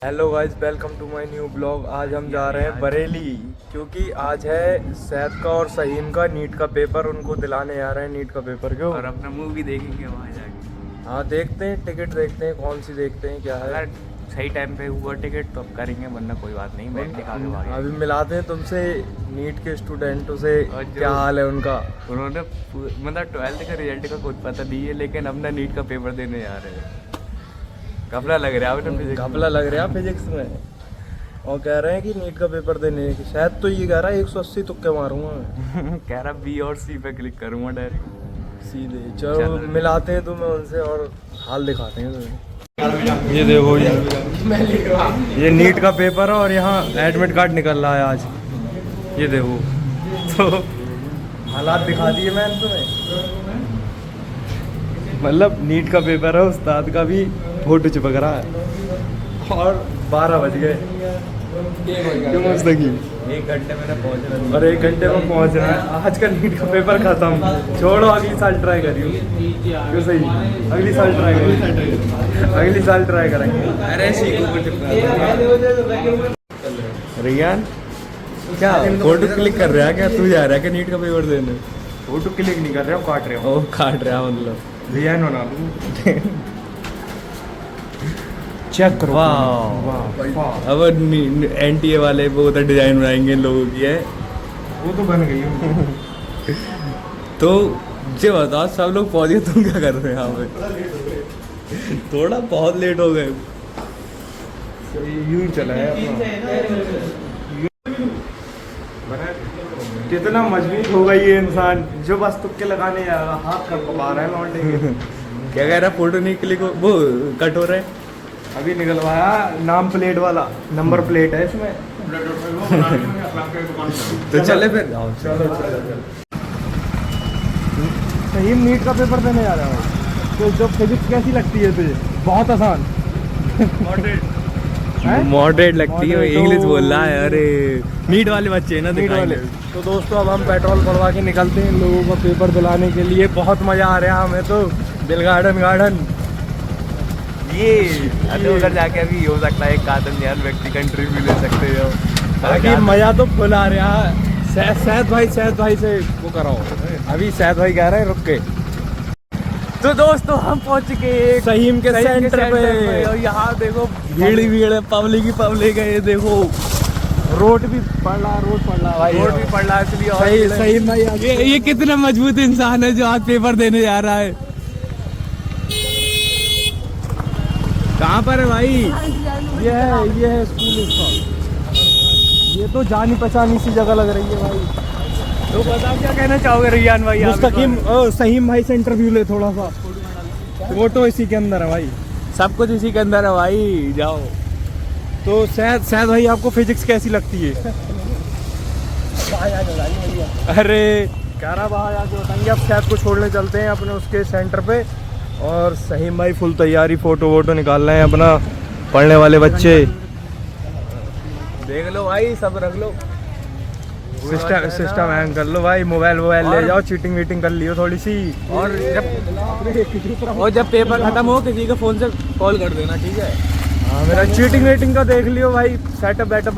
Hello guys, welcome to my new blog. आज हम जा रहे हैं बरेली, क्योंकि आज है सैद का और सहीम का नीट का पेपर। उनको दिलाने जा रहे हैं नीट का पेपर। क्यों? और अपना मूवी देखेंगे वहाँ जाके। हाँ, देखते हैं, टिकट देखते हैं कौन सी देखते हैं, क्या है। अगर सही टाइम पे हुआ टिकट तो अब करेंगे, वरना कोई बात नहीं, बैठ के आगे भागे। अभी मिलाते हैं तुमसे नीट के स्टूडेंटों से, और जो- क्या हाल है उनका। उन्होंने मतलब 12th का रिजल्ट का कुछ पता नहीं है, लेकिन अपना नीट का पेपर देने जा रहे हैं। घपला लग रहा है फिजिक्स घपला लग रहा है फिजिक्स में, और कह रहे हैं कि नीट का पेपर देने की। शायद तो ये कह रहा है 180 तुक्के मारूंगा मैं। कह रहा बी और सी पे क्लिक करूँगा डायरेक्ट सीधे। चलो मिलाते हैं तुम्हें उनसे और हाल दिखाते हैं तुम्हें। ये देखो, ये नीट का पेपर है और यहाँ एडमिट कार्ड निकल रहा है आज। ये देखो, तो हालात दिखा दिए मैंने तुम्हें। मतलब नीट का पेपर है, उस्ताद का भी फोटो चिपक रहा है और 12 बज गए। क्यों मुस्तकी? 1 घंटे में पहुँच रहा है और 1 घंटे में पहुंच रहा है। आज का नीट का पेपर खत्म। छोड़ो, अगली साल ट्राई करियो। क्यों? सही, अगली साल ट्राई करेंगे, अगली साल ट्राई करेंगे। अरे सीखो रियान, क्या फोटो क्लिक कर रहा है? क्या तू जा रहा है कि नीट का पेपर देने? फोटो क्लिक नहीं कर रहे हो, काट रहे हो। ओ, काट रहा मतलब रियान बना चेक करो। वाह, अब NTA वाले वो उधर डिजाइन बनाएंगे इन लोगों की है। वो तो बन गई। तो ये बताओ, सब लोग पहुंच गए, तुम क्या कर रहे हो यहाँ पे? थोड़ा बहुत लेट हो गए। यूं चला है कितना मजबूत होगा ये इंसान जो बस तुक्के लगाने जाएगा। हाथ कर पा रहा है लौंडे के। क्या कह रहा है? फोटो नहीं क्लिक वो कट हो रहा है। अभी निकलवाया नाम प्लेट वाला, नंबर प्लेट है इसमें। तो चले फिर। चलो चलो। सही नीट का पेपर देने जा रहा है, तो जो फिजिक्स कैसी लगती है तुझे? बहुत आसान, मॉडरेट लगती है। इंग्लिश बोल रहा है। अरे नीट वाले बच्चे हैं ना, नीट वाले। तो दोस्तों, अब हम पेट्रोल भरवा के निकलते हैं लोगों को पेपर दिलाने के लिए। बहुत मजा आ रहा है हमें तो। दिल गार्डन ये अभी उधर जाके अभी हो सकता है एक आदम यार व्यक्ति कंट्री भी ले सकते हो। बाकी मजा तो फुल आ रहा है। सैद भाई से वो कराओ। अभी सैद भाई कह रहे हैं रुक के। तो दोस्तों, हम पहुंच चुके सहीम के सेंटर पे। और यहाँ देखो भीड़ ही है, पब्लिक है। ये देखो, रोड भी पड़ रहा भाई, रोड भी पड़ रहा है, इसलिए और सही भाई। ये कितना मजबूत इंसान है जो आज पेपर देने जा रहा है। कहाँ पर है भाई? ये है स्कूल इसका। ये तो जानी पहचानी सी जगह लग रही है भाई। तो बताओ क्या कहना चाहोगे रियान भाई? मुस्तकीम सहीम भाई से इंटरव्यू ले थोड़ा सा। फोटो इसी के अंदर है भाई, सब कुछ इसी के अंदर है भाई। जाओ। तो सैद भाई, आपको फिजिक्स कैसी लगती है? अरे कह रहा बाहर आके बताएंगे। अब सैद को छोड़ने चलते हैं अपने उसके सेंटर पे। और सहीम भाई फुल तैयारी, फोटो वोटो निकाल रहे हैं अपना। पढ़ने वाले बच्चे देख लो भाई, सब रख लो, सिस्टम हैंग कर लो भाई। मोबाइल ले जाओ, चीटिंग वीटिंग कर लियो थोड़ी सी। और जब पेपर खत्म हो किसी के फोन से कॉल कर देना, ठीक है? हाँ, मेरा चीटिंग वेटिंग का देख लियो भाई। सेटअप बैठा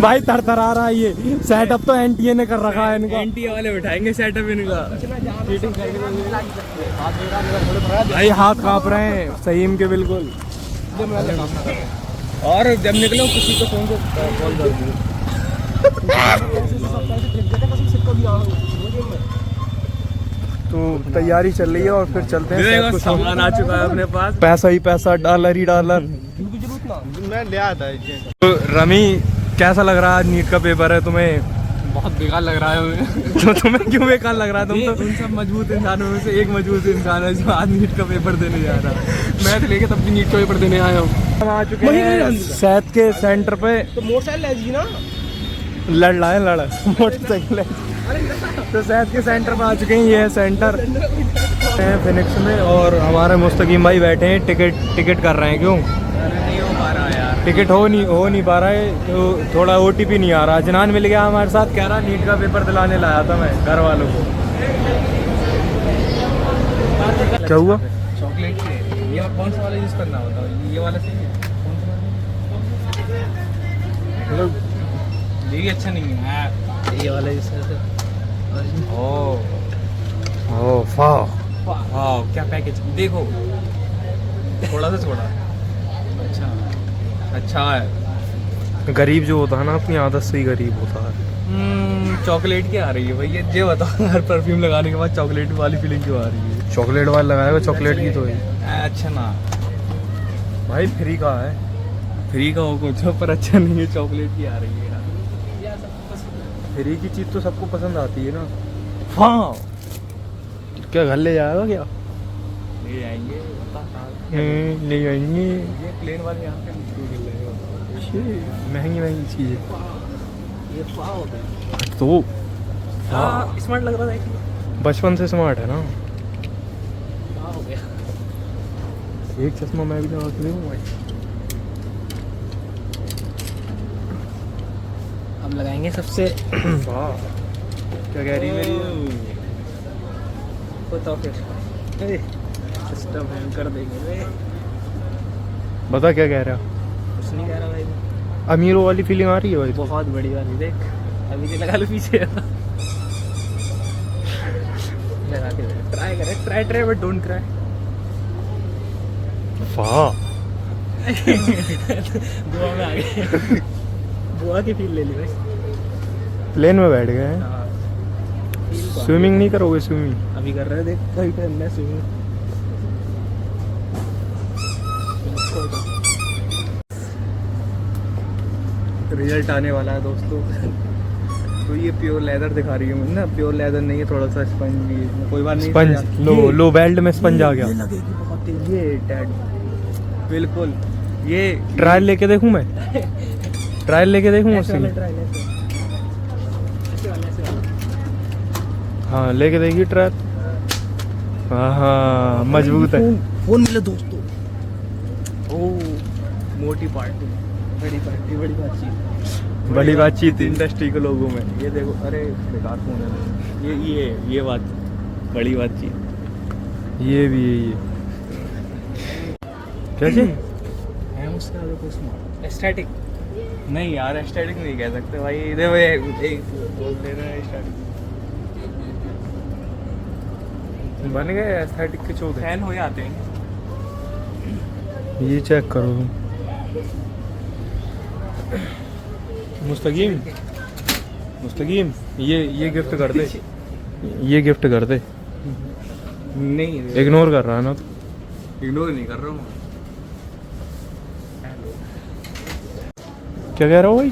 भाई, थरथरा रहा है ये। सेटअप तो NTA ने कर रखा है इनका। NTA वाले बैठाएंगे सेटअप इनका। भाई हाथ कांप रहे हैं सहीम के बिल्कुल। और जब निकलो किसी को फोन से कॉल कर दियो। तो तैयारी चल रही है और फिर चलते हैं। सामान आ चुका है अपने पास, पैसा ही पैसा, डॉलर ही डॉलर। मैं ले आता है। तो रमी, कैसा लग रहा है? नीट का पेपर है, तुम्हें? बहुत बेकार लग रहा है हमें। तो तुम्हें क्यों बेकार लग रहा है? तुम तो उन सब मजबूत इंसानों में से एक मजबूत इंसान है जो आज नीट का पेपर देने जा रहा है। मैं तो लेके तब भी नीट का पेपर देने आया हूँ। हम आ चुके हैं सैद के सेंटर पे। तो मोटरसाइकिल ना लड़ रहा है मोटरसाइकिल। तो सैद के सेंटर पे आ चुके हैं। ये है सेंटर फिनिक्स में। और हमारे मुस्तकीम भाई बैठे हैं, टिकट कर रहे हैं। क्यों? नहीं हो पा रहा यार, टिकट हो नहीं पा रहा है। तो थोड़ा OTP नहीं आ रहा। जनान मिल गया हमारे साथ, कह रहा नीट का पेपर दिलाने लाया था मैं घर वालों को। क्या हुआ? चॉकलेट कौन सा वाला यूज़ करना होता है? ये वाला सही है? कौन सा वाला? मतलब ये भी अच्छा नहीं है। ये वाला यूज़ करते हैं। ओ फा वाह क्या पैकेज देखो, थोड़ा सा छोड़ा। अच्छा है। गरीब जो होता है ना अपनी आदत से ही गरीब होता है। चॉकलेट की आ रही है भैया, ये बताओ हर परफ्यूम लगाने के बाद चॉकलेट वाली फीलिंग क्यों आ रही है? चॉकलेट वाला लगाएगा, चॉकलेट की तो है अच्छा ना भाई, फ्री का है। फ्री का हो कुछ पर अच्छा नहीं है, चॉकलेट की आ रही है यार। फ्री की चीज़ तो सबको पसंद आती है ना। हाँ क्या घर ले जाएगा क्या? ले जाएंगे। ले जाएंगे। ये प्लेन वाले यहाँ पे मिल रहे महंगी महंगी चीज़ है ये पाव तो। स्मार्ट लग रहा था कि बचपन से स्मार्ट है ना। हो गया। एक चश्मा मैं भी लगा के देखूँ भाई। अब लगाएंगे सबसे। वाह क्या कह रही मेरी? बताओ फिर सिस्टम हैंग कर देंगे। बता क्या कह रहा? कुछ नहीं कह रहा भाई, अमीरों वाली फीलिंग आ रही है भाई? बहुत बड़ी वाली देख, अभी से लगा लो पीछे। लगा के ट्राई करें, ट्राई बट डोंट क्राई। वाह गोवा में आ गए। गोवा की फील ले ली भाई। प्लेन में बैठ गए हैं। हाँ, स्विमिंग नहीं करोगे? स्विमिंग अभी कर रहे हैं, देख कहीं पे हमने स्विमिंग। रिजल्ट आने वाला है दोस्तों। तो ये प्योर लेदर दिखा रही है मुझे ना, प्योर लेदर नहीं है, थोड़ा सा स्पंज भी है। कोई बात नहीं, स्पंज लो बेल्ट में स्पंज आ गया। ये लगेगी बहुत तेज, ये डेड बिल्कुल। ये ट्रायल लेके देखूं मैं? ट्रायल लेके देखूं ऐसे उससे? वाला ट्रायल ऐसे वाला। हाँ लेके देखिए ट्रायल। हाँ मजबूत है। फोन मिले दोस्तों। ओ मोटी पार्टी, बड़ी पार्टी, बड़ी बातचीत, बड़ी बातचीत इंडस्ट्री के लोगों में। ये देखो, अरे बेकार फोन है ये बात, बड़ी बातचीत। ये भी है ये कैसे है उसका देखो स्मार्ट एस्थेटिक। नहीं यार एस्थेटिक नहीं कह सकते भाई, देखो ये एक बोल दे रहा है एस्थेटिक। बन गए एस्थेटिक के चौथे। फैन हो जाते हैं। ये चेक करो तुम। मुस्तकीम ये गिफ्ट कर दे, ये गिफ्ट कर दे। नहीं इग्नोर कर रहा है ना तो? इग्नोर नहीं कर रहा हूँ। क्या कह रहा हो भाई?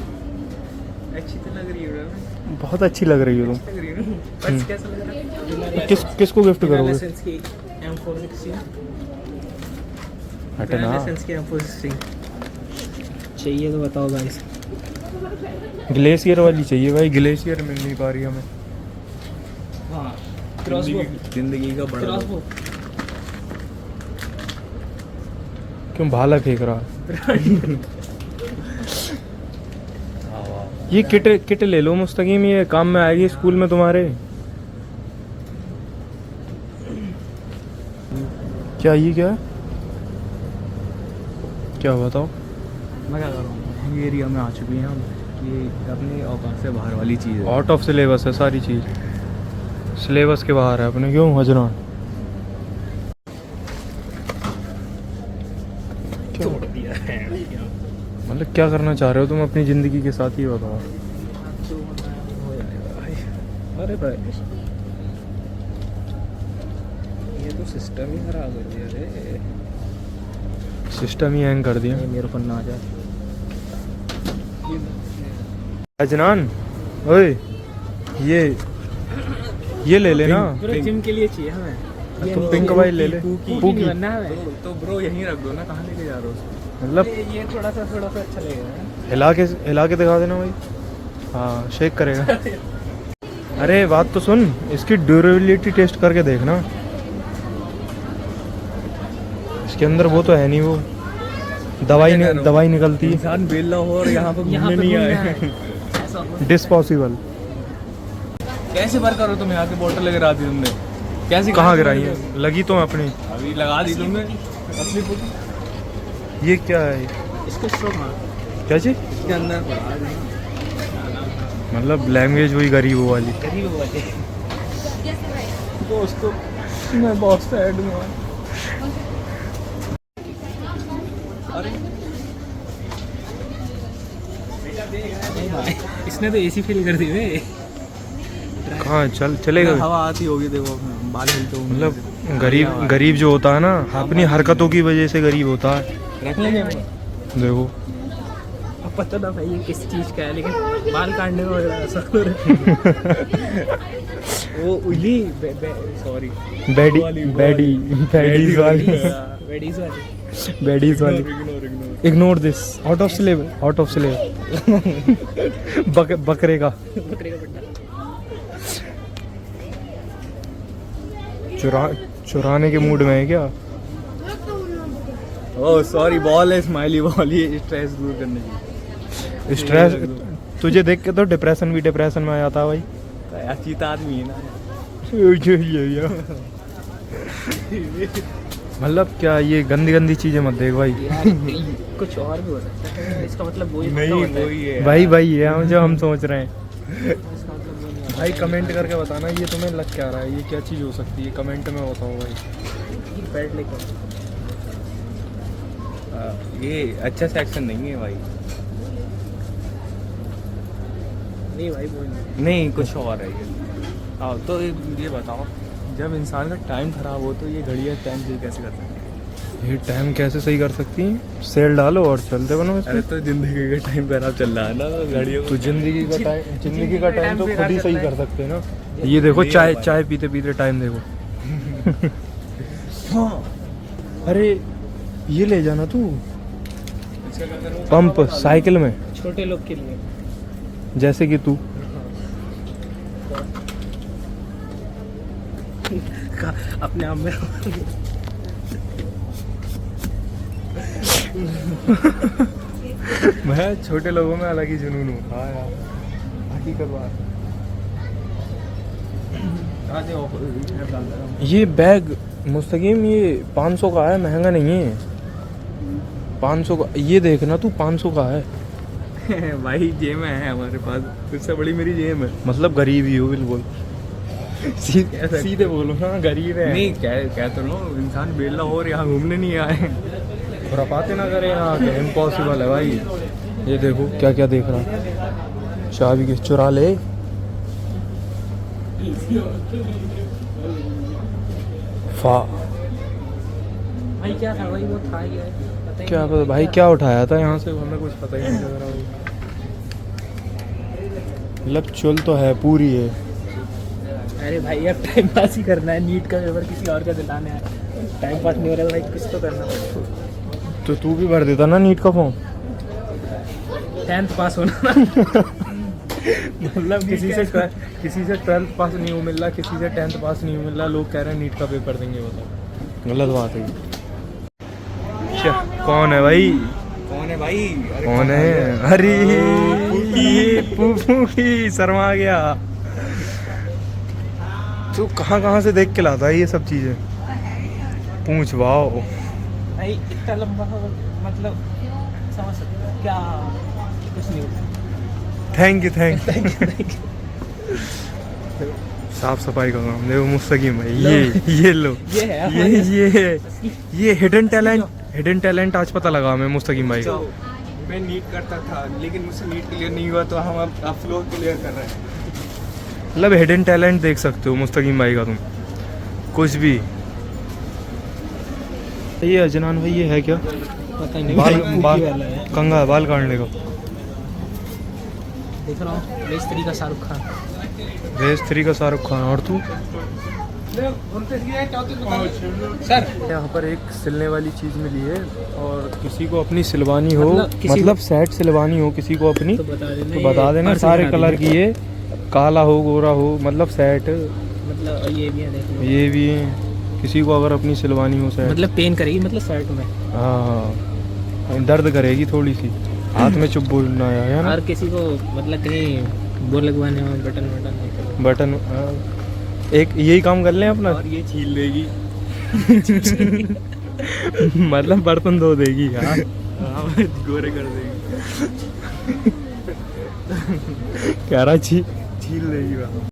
अच्छी तो लग रही है, बहुत अच्छी लग रही हो तुम। लग रही है बस कैसा लग रहा है? किसको गिफ्ट करोगे? लाइसेंस की M416 हटना। लाइसेंस की M416 चाहिए तो बताओ गाइस। ग्लेशियर वाली चाहिए भाई, ग्लेशियर मिल नहीं पा रही हमें। हाँ क्रॉसबो, जिंदगी का बड़ा क्रॉसबो। क्यों भाला फेंक रहा? ये किट ले लो मुस्तकीम, ये काम में आएगी स्कूल में तुम्हारे। क्या ये क्या है? क्या बताओ? मैं क्या कर रहा हूँ, ये एरिया में आ चुके हैं हम। ये अपने औकात से बाहर वाली चीज़ है। आउट ऑफ सिलेबस है सारी चीज़, सिलेबस के बाहर है अपने। क्यों हजरान? छोड़ दिया है। मतलब क्या करना चाह रहे हो तुम अपनी ज़िंदगी के साथ, ये बताओ। अरे भाई ये तो सिस्टम ही खराब कर दिया रे। सिस्टम ही हैंग कर दिया। ये मेरे पर ना आ जाए। अजनान ओए, ये ले लेना। पूरे जिम के लिए चाहिए हमें। ये तो नहीं, पिंक ये वाली ले ले। पूकी पूकी बनना है हमें। तो ब्रो यहीं रख दो ना, कहाँ लेके जा रहे हो उसको? मतलब ये थोड़ा सा अच्छा लगेगा। हिला के दिखा देना भाई। हाँ शेक करेगा। अरे बात तो सुन, इसकी ड्यूरेबिलिटी टेस्ट करके देखना। इसके अंदर वो तो है नहीं, वो दवाई निकलती है। इंसान बेला हो और यहाँ पे घूमने नहीं आए। डिस्पॉसिबल। कैसे बार करो तुम, यहाँ की बोतल लेकर आती तुमने? कैसे कहाँ गिराई है? लगी तो अपनी। अभी लगा दी तुमने। असली पुट ये क्या है? इसको स्ट्रोक मार क्या चीज? इसके अंदर पड़ा है। मतलब लैंग्वेज वही गरीब वाली। करीब हुआ थे दोस्तों, मैं बहुत सैड हूँ। अरे इसने तो एसी फील कर दी वे। कहाँ चलेगा? हवा आती होगी, देखो बाल हिलते होंगे। मतलब गरीब जो होता है ना, अपनी हरकतों की वजह से गरीब होता है। रख लेंगे देखो अब पता ना भाई ये किस चीज़ का है, लेकिन बाल काटने में ऐसा वो उली सॉरी बैडीज वाली ignore this, out of slave बकरे का चुराने के मूड में है क्या? ओह सॉरी, बॉल है स्माइली बॉल, ये स्ट्रेस दूर करने की। स्ट्रेस तुझे देख के तो डिप्रेशन में आ जाता है भाई। चीता आदमी है ना। मतलब क्या ये गंदी चीजें मत देख भाई। कुछ और भी हो सकता है, इसका मतलब वही नहीं, वही है भाई ये हम जो हम सोच रहे हैं। भाई कमेंट करके बताना ये तुम्हें लग क्या रहा है, ये क्या चीज़ हो सकती है, कमेंट में बताओ भाई। बैट लेकर ये अच्छा सेक्शन नहीं है भाई। नहीं भाई वो नहीं, कुछ और है ये। हाँ तो ये बताओ, जब इंसान का टाइम खराब हो तो ये घड़ियाँ टाइम सही कैसे कर सकती है? ये टाइम कैसे सही कर सकती हैं? सेल डालो और चलते बनो। अरे तो जिंदगी का टाइम खराब चल रहा है ना घड़ियों तो जिंदगी का टाइम तो खुद ही सही कर सकते हैं ना। ये देखो चाय पीते टाइम देखो। हाँ अरे ये ले जाना तू पंप साइकिल में, छोटे लोग के लिए, जैसे कि तू। अपने आप में मैं छोटे लोगों में अलग ही जुनून हूँ। हाँ यार हकीकत बात। ये बैग मुस्तकीम ये 500 का है, महंगा नहीं है। 500 का ये देखना तू, 500 का है। भाई जेब में है हमारे पास, उससे बड़ी मेरी जेब है। मतलब गरीब ही हो बिल्कुल। सीधे बोलो ना, गरीब है। नहीं क्या तो लो, इंसान बेला हो और यहाँ घूमने नहीं आए। खुरापाते ना करे यहाँ के, इम्पॉसिबल है भाई। ये देखो क्या क्या देख रहा है, चाबी के चुरा ले। भाई क्या था भाई, वो था क्या पता भाई क्या उठाया था यहाँ से, हमें कुछ पता ही नहीं लग रहा। मतलब चल तो है पूरी है। अरे भाई अब टाइम पास ही करना है, नीट का पेपर किसी और का दिलाना है, टाइम पास नहीं हो रहा है भाई, कुछ तो करना पड़ेगा। तो तू भी भर देता ना नीट का फॉर्म। 10th पास होना ना। मतलब किसी से 12th पास नहीं मिल रहा, किसी से 10th पास नहीं मिल रहा, लोग कह रहे हैं नीट का पेपर देंगे। बताओ गलत बात है। क्या कौन है भाई? कौन है? अरे ये फूफू की शर्मा गया। तू कहाँ से देख के लाता है ये सब चीजें? पूछ वाओ भाई इतना लंबा मतलब समझ सकते हो क्या, कुछ नहीं होता। थैंक यू साफ सफाई का काम देखो मुस्तकीम भाई। ये लो ये हिडन टैलेंट आज पता लगा हमें मुस्तकीम भाई का। मैं नीट करता था लेकिन मुझसे नीट क्लियर नहीं हुआ, तो हम अब फ्लो क्लियर कर रहे हैं। मतलब हिडन टैलेंट देख सकते हो मुस्तकीम भाई का तुम, कुछ भी। ये अजनान भाई ये है क्या? पता नहीं, बाल कंघा बाल काटने का। देख रहा हूँ रेस 3 का शाहरुख खान। और तू? सर यहाँ पर एक सिलने वाली चीज़ मिली है, और किसी को अपनी सिलवानी हो, मतलब सेट सिलवानी हो किसी को अपनी, तो बता देना। सारे कलर की है, काला हो गोरा हो, मतलब सेट। मतलब ये भी है, किसी को अगर अपनी सिलवानी हो सेट, मतलब पेन करेगी, मतलब शर्ट में। हाँ दर्द करेगी थोड़ी सी, हाथ में चुप बोलना है ना। और किसी को मतलब कहीं वो लगवाने हो, बटन एक यही काम कर लें अपना, और ये छील देगी। मतलब बर्तन धो देगी हाँ। गोरे कर देगी। कह रहा छील देगी वहाँ।